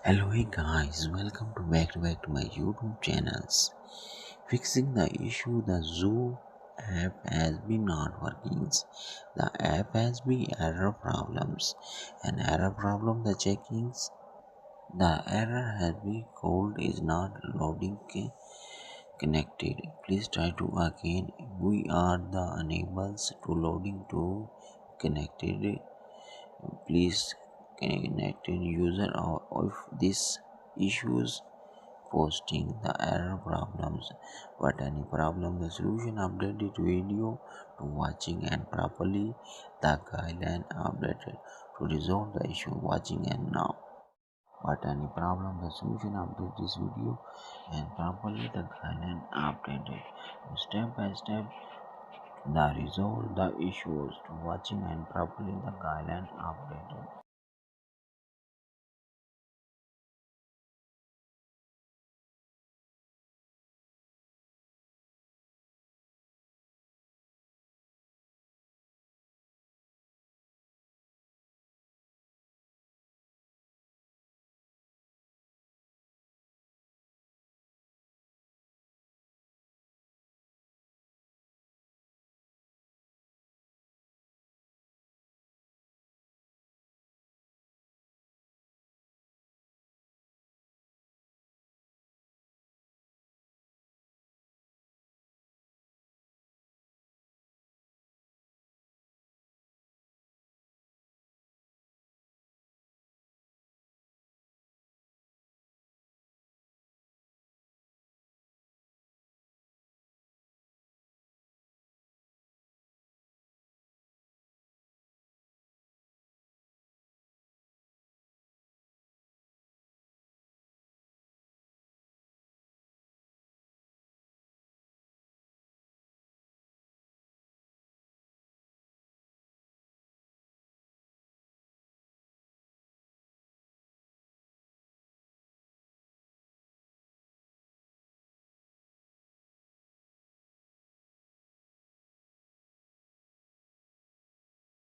Hello, hey guys, welcome back to my YouTube channels. Fixing the issue, the zoo app has been not working. The app has been error problems. An error problem, the checkings. The error has been code is not loading connected. Please try to again. We are the enables to loading to connected. Please connected user or if this issues posting the error problems but any problem the solution updated video to watching and properly the guideline updated to resolve the issue watching and now but any problem the solution update this video and properly the guideline updated step by step the resolve the issues to watching and properly the guideline updated